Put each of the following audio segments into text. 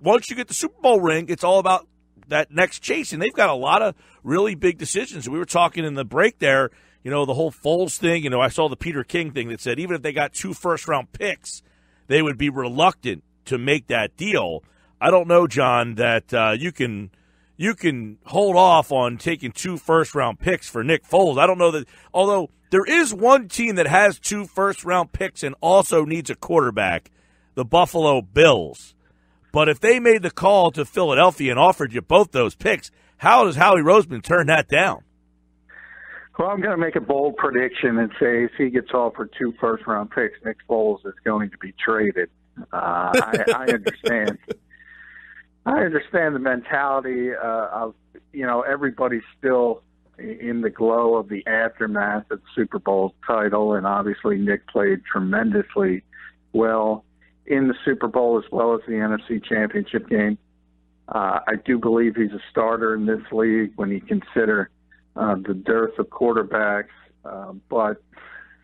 once you get the Super Bowl ring, it's all about that next chase. And they've got a lot of really big decisions. We were talking in the break there, the whole Foles thing. I saw the Peter King thing that said even if they got 2 first-round picks, they would be reluctant to make that deal. I don't know, John, that you can hold off on taking 2 first-round picks for Nick Foles. I don't know that, although there is one team that has 2 first-round picks and also needs a quarterback, the Buffalo Bills. But if they made the call to Philadelphia and offered you both those picks, how does Howie Roseman turn that down? Well, I'm going to make a bold prediction and say if he gets offered 2 first-round picks, Nick Foles is going to be traded. I understand. I understand the mentality of, everybody's still in the glow of the aftermath of the Super Bowl title, and obviously Nick played tremendously well in the Super Bowl as well as the NFC Championship game. I do believe he's a starter in this league when you consider the dearth of quarterbacks, but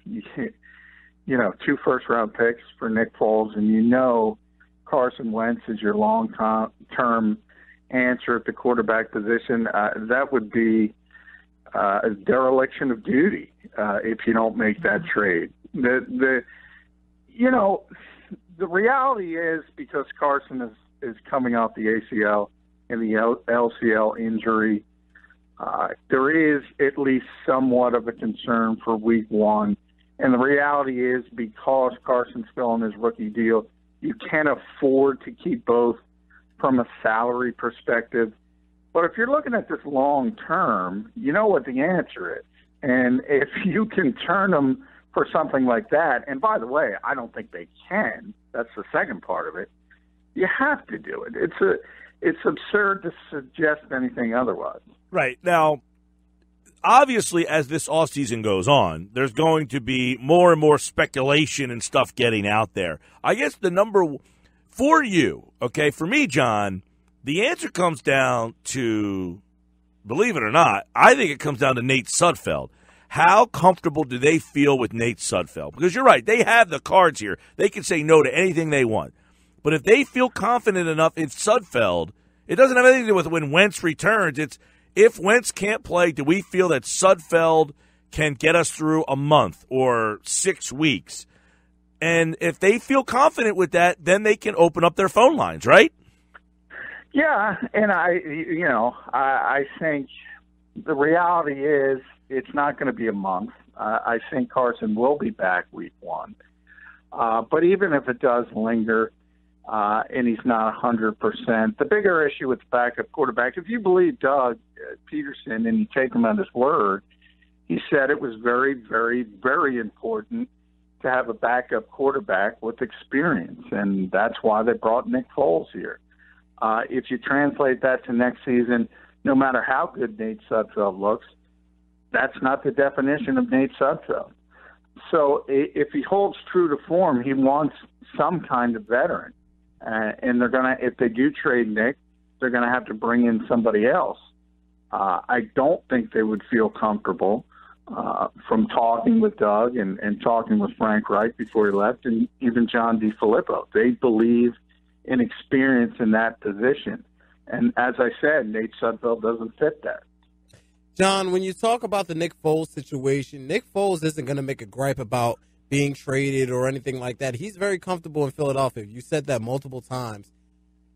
2 first-round picks for Nick Foles, and Carson Wentz is your long-term answer at the quarterback position. That would be a dereliction of duty if you don't make that trade. The reality is, because Carson is coming off the ACL and the LCL injury, there is at least somewhat of a concern for week 1. And the reality is, because Carson's still on his rookie deal, you can't afford to keep both from a salary perspective. But if you're looking at this long term, you know what the answer is. And if you can turn them for something like that, and by the way, I don't think they can. That's the second part of it. You have to do it. It's absurd to suggest anything otherwise. Right. Now, obviously, as this offseason goes on, there's going to be more and more speculation and stuff getting out there. I guess the number for you, okay, for me, John, the answer comes down to, believe it or not, I think it comes down to Nate Sudfeld. How comfortable do they feel with Nate Sudfeld? Because you're right, they have the cards here. They can say no to anything they want. But if they feel confident enough in Sudfeld, it doesn't have anything to do with when Wentz returns. It's if Wentz can't play, do we feel that Sudfeld can get us through a month or 6 weeks? And if they feel confident with that, then they can open up their phone lines, right? Yeah, and I think the reality is it's not going to be a month. I think Carson will be back week 1. But even if it does linger and he's not 100%, the bigger issue with the backup quarterback, if you believe Doug Peterson and you take him on his word, he said it was very, very, very important to have a backup quarterback with experience, and that's why they brought Nick Foles here. If you translate that to next season, no matter how good Nate Sudfeld looks, that's not the definition of Nate Sudfeld. So if he holds true to form, he wants some kind of veteran. And they're going to, if they do trade Nick, they're going to have to bring in somebody else. I don't think they would feel comfortable from talking with Doug and talking with Frank Reich before he left, and even John DeFilippo. They believe in experience in that position. And as I said, Nate Sudfeld doesn't fit that. John, when you talk about the Nick Foles situation, Nick Foles isn't going to make a gripe about being traded or anything like that. He's very comfortable in Philadelphia. You said that multiple times.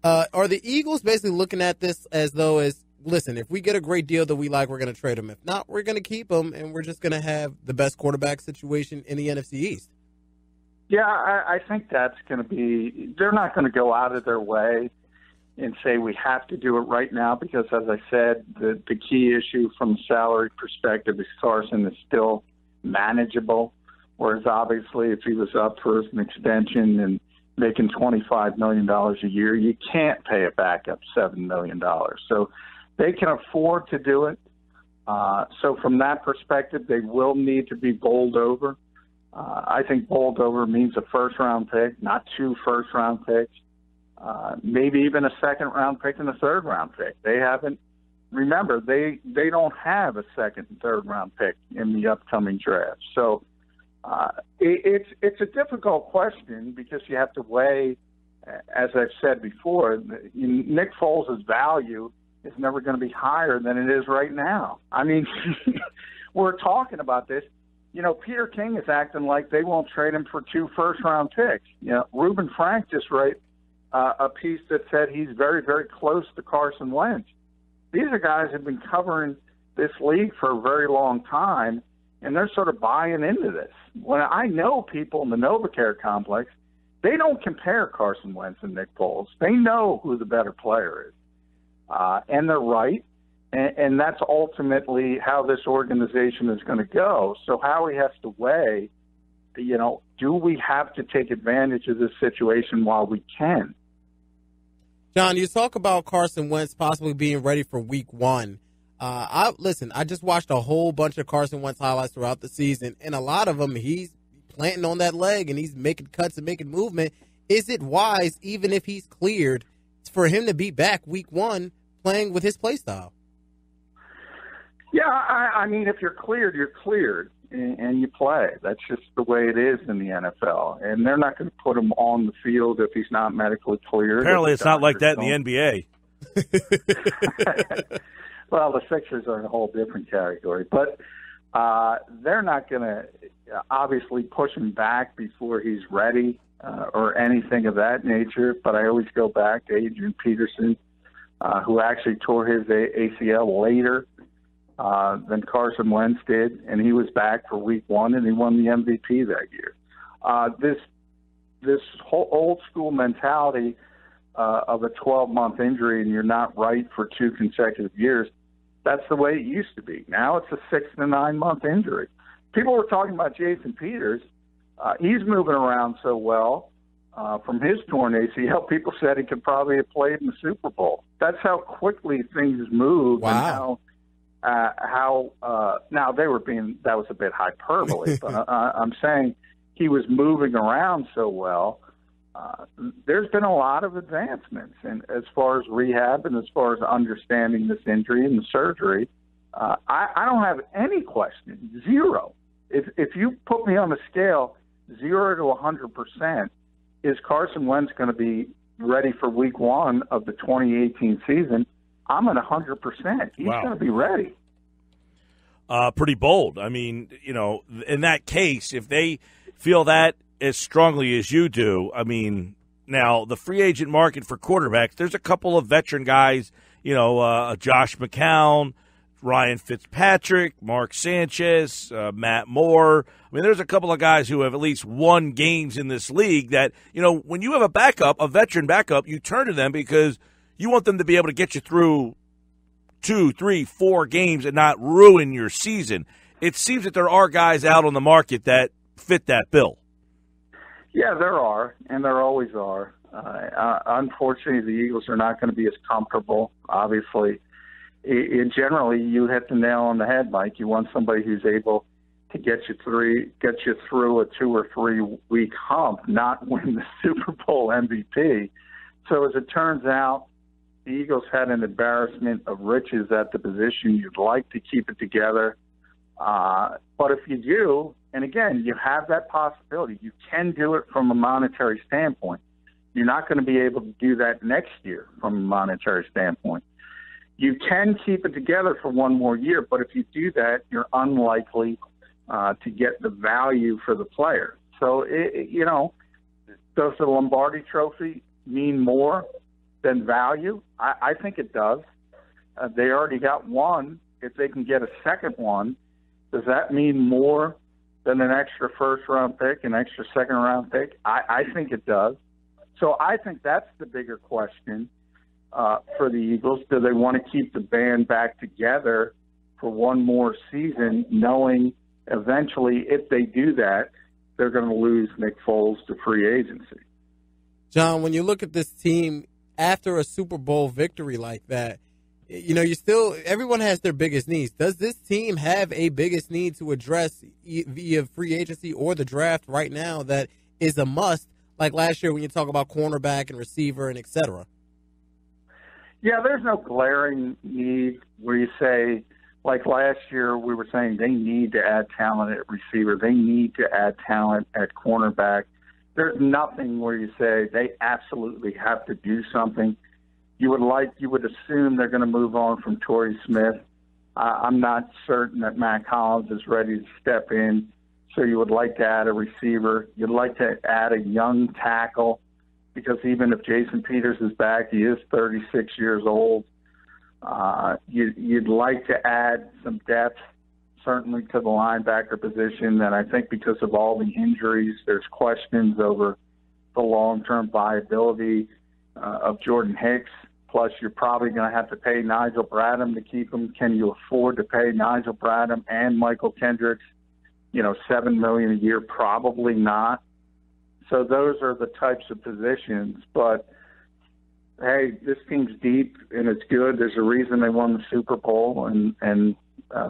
Are the Eagles basically looking at this as though, listen, if we get a great deal that we like, we're going to trade him. If not, we're going to keep him, and we're just going to have the best quarterback situation in the NFC East? Yeah, I think that's going to be – they're not going to go out of their way and say we have to do it right now because, as I said, the key issue from a salary perspective is Carson is still manageable, whereas obviously if he was up for an extension and making $25 million a year, you can't pay a backup $7 million. So they can afford to do it. So from that perspective, they will need to be bowled over. I think bowled over means a first-round pick, not 2 first-round picks, maybe even a second-round pick and a third-round pick. They haven't – remember, they don't have a second and third-round pick in the upcoming draft. So it's a difficult question because you have to weigh as I've said before, Nick Foles' value is never going to be higher than it is right now. I mean, we're talking about this. Peter King is acting like they won't trade him for 2 first-round picks. Reuben Frank just wrote a piece that said he's very, very close to Carson Wentz. These are guys who have been covering this league for a very long time, and they're sort of buying into this. When I know people in the NovaCare complex, they don't compare Carson Wentz and Nick Foles. They know who the better player is. And they're right. And that's ultimately how this organization is going to go. So Howie has to weigh, do we have to take advantage of this situation while we can? John, you talk about Carson Wentz possibly being ready for week 1. I just watched a whole bunch of Carson Wentz highlights throughout the season, and a lot of them he's planting on that leg and he's making cuts and making movement. Is it wise, even if he's cleared, for him to be back week 1 playing with his play style? Yeah, I mean, if you're cleared, you're cleared, and you play. That's just the way it is in the NFL. And they're not going to put him on the field if he's not medically cleared. Apparently it's not like that in the NBA. Well, the Sixers are in a whole different category. But they're not going to obviously push him back before he's ready or anything of that nature. But I always go back to Adrian Peterson, who actually tore his ACL later than Carson Wentz did, and he was back for week 1, and he won the MVP that year. This whole old school mentality of a 12-month injury and you're not right for 2 consecutive years, that's the way it used to be. Now it's a 6 to 9 month injury. People were talking about Jason Peters. He's moving around so well from his torn ACL. People said he could probably have played in the Super Bowl. That's how quickly things move. Wow. And now that was a bit hyperbole, but I'm saying he was moving around so well. There's been a lot of advancements, and as far as rehab and as far as understanding this injury and the surgery, I don't have any question. 0. If you put me on a scale 0 to 100%, is Carson Wentz going to be ready for week 1 of the 2018 season? I'm at 100%. He's going to be ready. Pretty bold. I mean, in that case, if they feel that as strongly as you do, I mean, now the free agent market for quarterbacks, there's a couple of veteran guys, Josh McCown, Ryan Fitzpatrick, Mark Sanchez, Matt Moore. I mean, there's a couple of guys who have at least won games in this league that, when you have a backup, a veteran backup, you turn to them because you want them to be able to get you through 2, 3, 4 games and not ruin your season. It seems that there are guys out on the market that fit that bill. Yeah, there are, and there always are. Unfortunately, the Eagles are not going to be as comfortable, obviously. Generally, you hit the nail on the head, Mike. You want somebody who's able to get you through a 2 or 3 week hump, not win the Super Bowl MVP. So as it turns out, the Eagles had an embarrassment of riches at the position. You'd like to keep it together. But if you do, and again, you have that possibility, you can do it from a monetary standpoint. You're not going to be able to do that next year from a monetary standpoint. You can keep it together for 1 more year, but if you do that, you're unlikely to get the value for the player. So, does the Lombardi Trophy mean more than value? I think it does. They already got 1. If they can get a second one, does that mean more than an extra first-round pick, an extra second-round pick? I think it does. So I think that's the bigger question for the Eagles. Do they want to keep the band back together for 1 more season, knowing eventually if they do that, they're going to lose Nick Foles to free agency? John, when you look at this team after a Super Bowl victory like that, everyone has their biggest needs. Does this team have a biggest need to address via free agency or the draft right now that is a must, like last year when you talk about cornerback and receiver and et cetera? Yeah, there's no glaring need where you say, like last year we were saying they need to add talent at receiver. They need to add talent at cornerback. there's nothing where you say they absolutely have to do something. You would assume they're going to move on from Torrey Smith. I'm not certain that Matt Collins is ready to step in. So you would like to add a receiver. You'd like to add a young tackle, because even if Jason Peters is back, he is 36 years old. You'd like to add some depth, certainly to the linebacker position. And I think because of all the injuries, there's questions over the long-term viability of Jordan Hicks. Plus, you're probably going to have to pay Nigel Bradham to keep him. Can you afford to pay Nigel Bradham and Michael Kendricks, $7 million a year? Probably not. So those are the types of positions. But, hey, this team's deep and it's good. There's a reason they won the Super Bowl, and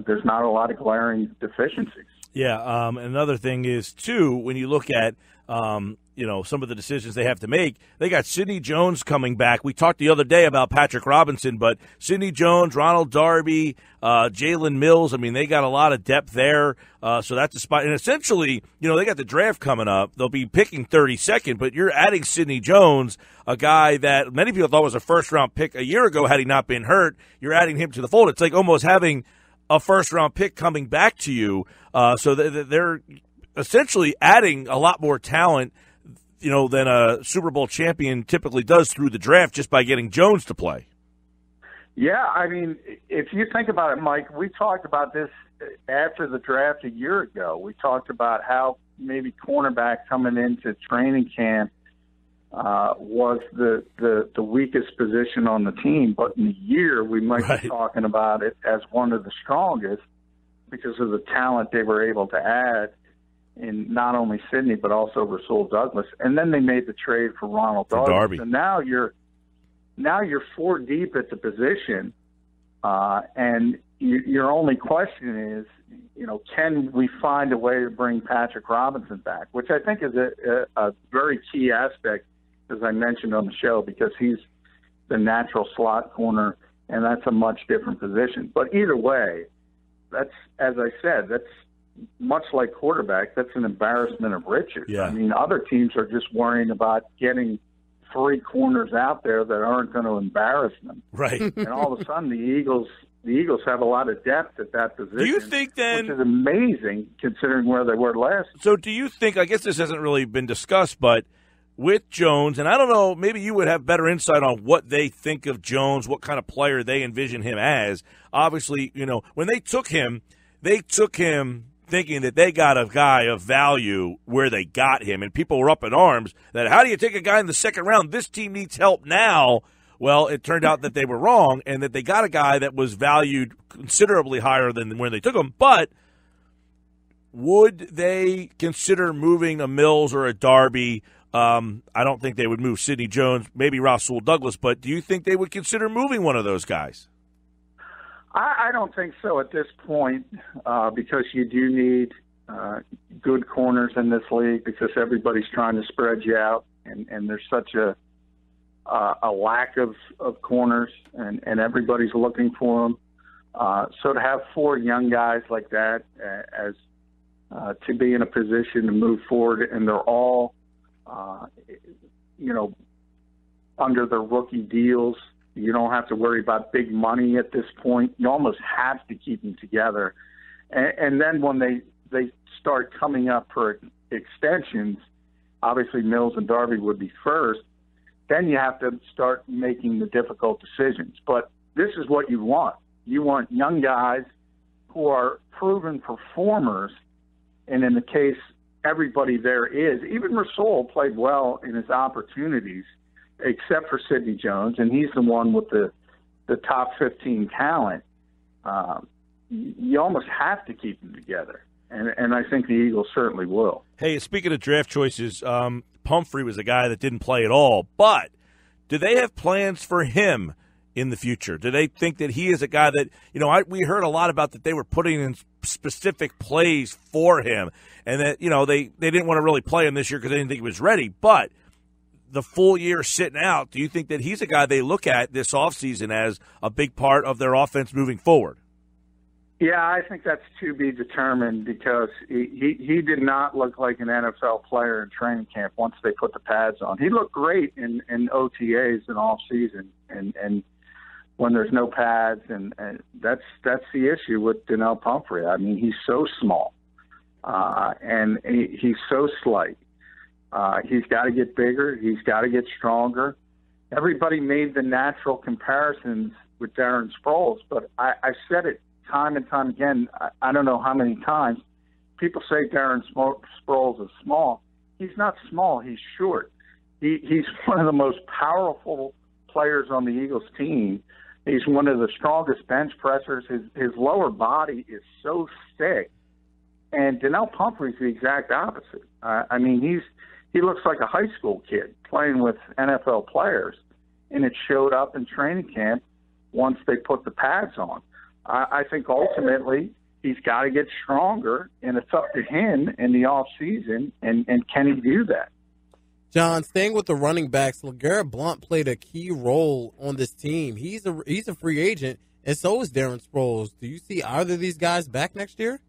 there's not a lot of glaring deficiencies. Yeah, another thing is, too, when you look at some of the decisions they have to make. They got Sidney Jones coming back. We talked the other day about Patrick Robinson, but Sidney Jones, Ronald Darby, Jalen Mills, they got a lot of depth there. So that's a spot. And essentially, they got the draft coming up. They'll be picking 32nd, but you're adding Sidney Jones, a guy that many people thought was a first-round pick a year ago had he not been hurt. You're adding him to the fold. It's like almost having a first-round pick coming back to you. So they're essentially adding a lot more talent than a Super Bowl champion typically does through the draft just by getting Jones to play. Yeah, if you think about it, Mike, we talked about this after the draft a year ago. We talked about how maybe cornerback coming into training camp was the weakest position on the team, but in a year we might be talking about it as one of the strongest because of the talent they were able to add in not only Sidney but also Rasul Douglas, and then they made the trade for Ronald Darby. So now you're four deep at the position, and your only question is, can we find a way to bring Patrick Robinson back? Which I think is a very key aspect, as I mentioned on the show, because he's the natural slot corner, and that's a much different position. But either way, that's, as I said, that's much like quarterback, that's an embarrassment of riches. Yeah. Other teams are just worrying about getting three corners out there that aren't going to embarrass them. Right. And all of a sudden, the Eagles have a lot of depth at that position. Do you think then, which is amazing considering where they were last? So do you think, I guess this hasn't really been discussed, but with Jones, and I don't know, maybe you would have better insight on what they think of Jones, what kind of player they envision him as. Obviously, when they took him thinking that they got a guy of value where they got him, and people were up in arms that how do you take a guy in the second round? This team needs help now. Well, it turned out that they were wrong, and that they got a guy that was valued considerably higher than where they took him. But would they consider moving a Mills or a Darby? I don't think they would move Sidney Jones, maybe Rasul Douglas, but do you think they would consider moving one of those guys? I don't think so at this point, because you do need good corners in this league, because everybody's trying to spread you out, and there's such a lack of corners, and everybody's looking for them. So to have four young guys like that as to be in a position to move forward, and they're all, under their rookie deals. You don't have to worry about big money at this point. You almost have to keep them together. And then when they start coming up for extensions, obviously Mills and Darby would be first, then you have to start making the difficult decisions. But this is what you want. You want young guys who are proven performers, and in the case everybody there is, even Rasul played well in his opportunities, except for Sidney Jones, and he's the one with the top 15 talent. You almost have to keep them together, and I think the Eagles certainly will. Hey, speaking of draft choices, Pumphrey was a guy that didn't play at all, but do they have plans for him in the future? Do they think that he is a guy that, we heard a lot about that they were putting in specific plays for him, and that, they didn't want to really play him this year because they didn't think he was ready, but the full year sitting out, do you think that he's a guy they look at this offseason as a big part of their offense moving forward? Yeah, I think that's to be determined because he did not look like an NFL player in training camp once they put the pads on. He looked great in OTAs and off season and when there's no pads, and that's the issue with Donnell Pumphrey. I mean, he's so small, and he's so slight. He's got to get bigger. He's got to get stronger. Everybody made the natural comparisons with Darren Sproles, but I said it time and time again. I don't know how many times. People say Darren Sproles is small. He's not small. He's short. He's one of the most powerful players on the Eagles team. He's one of the strongest bench pressers. His lower body is so thick. And Donnell Pumphrey's the exact opposite. I mean, he looks like a high school kid playing with NFL players, and it showed up in training camp once they put the pads on. I think ultimately he's got to get stronger, and it's up to him in the off season, and can he do that? John, staying with the running backs, LeGarrette Blount played a key role on this team. He's a free agent, and so is Darren Sproles. Do you see either of these guys back next year?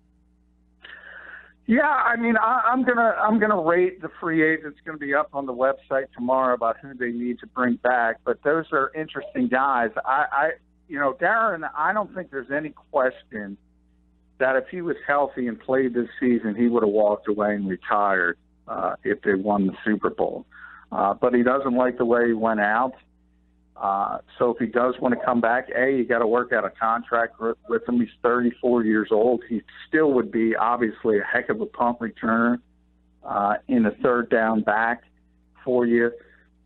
Yeah, I mean, I'm gonna rate the free agents. Going to be up on the website tomorrow about who they need to bring back. But those are interesting guys. Darren, I don't think there's any question that if he was healthy and played this season, he would have walked away and retired if they won the Super Bowl. But he doesn't like the way he went out. So if he does want to come back, you got to work out a contract with him. He's 34 years old. He still would be obviously a heck of a punt returner in a third down back for you.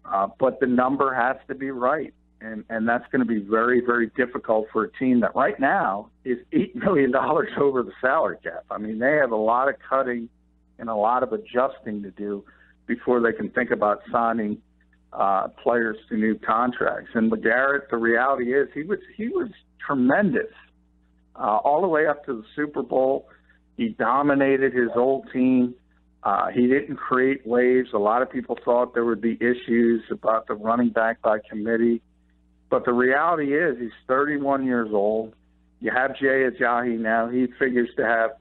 But the number has to be right. And that's going to be very, very difficult for a team that right now is $8 million over the salary cap. I mean, they have a lot of cutting and a lot of adjusting to do before they can think about signing players to new contracts. And LeGarrette, the reality is he was tremendous all the way up to the Super Bowl. He dominated his old team. He didn't create waves. A lot of people thought there would be issues about the running back by committee. But the reality is he's 31 years old. You have Jay Ajayi now. He figures to have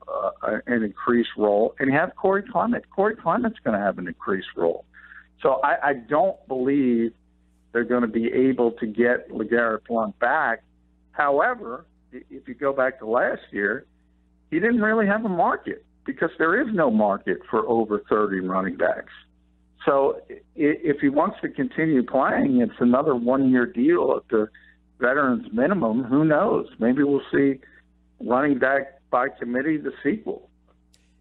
an increased role. And you have Corey Clement. Corey Clement's going to have an increased role. So I don't believe they're going to be able to get LeGarrette Blount back. However, if you go back to last year, he didn't really have a market because there is no market for over 30 running backs. So if he wants to continue playing, it's another one-year deal at the veterans minimum. Who knows? Maybe we'll see running back by committee, the sequel.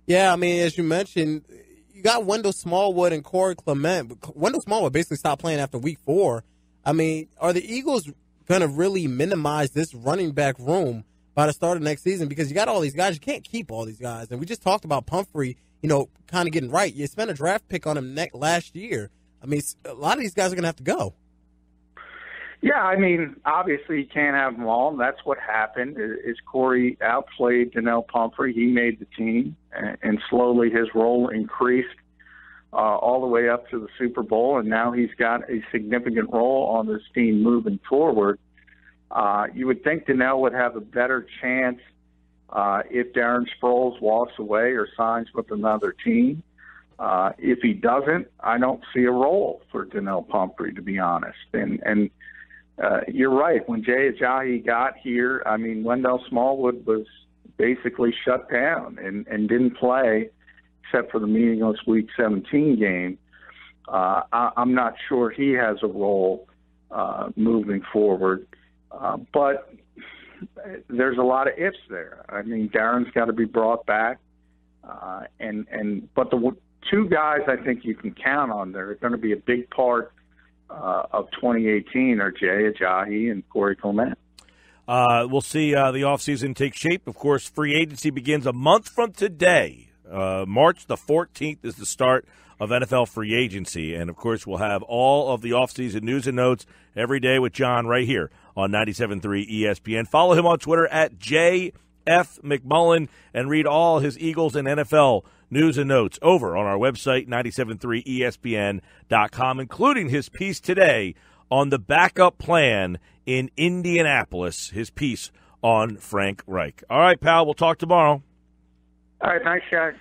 Yeah, I mean, as you mentioned, you got Wendell Smallwood and Corey Clement. Wendell Smallwood basically stopped playing after week 4. I mean, are the Eagles going to really minimize this running back room by the start of next season? Because you got all these guys. You can't keep all these guys. And we just talked about Pumphrey, kind of getting right. You spent a draft pick on him last year. I mean, a lot of these guys are going to have to go. Yeah, I mean, obviously you can't have them all. That's what happened. Is Corey outplayed Donnell Pumphrey. He made the team, and slowly his role increased all the way up to the Super Bowl, and now he's got a significant role on this team moving forward. You would think Donnell would have a better chance if Darren Sproles walks away or signs with another team. If he doesn't, I don't see a role for Donnell Pumphrey, to be honest. And you're right. When Jay Ajayi got here, I mean, Wendell Smallwood was basically shut down and didn't play except for the meaningless Week 17 game. I'm not sure he has a role moving forward. But there's a lot of ifs there. I mean, Darren's got to be brought back. But the two guys I think you can count on that are going to be a big part of 2018 are Jay Ajayi and Corey Clement. We'll see the offseason take shape. Of course, free agency begins a month from today. March the 14th is the start of NFL free agency. And, of course, we'll have all of the offseason news and notes every day with John right here on 97.3 ESPN. Follow him on Twitter at JF McMullen and read all his Eagles and NFL news and notes over on our website, 973ESPN.com, including his piece today on the backup plan in Indianapolis, his piece on Frank Reich. All right, pal, we'll talk tomorrow. All right, nice guys.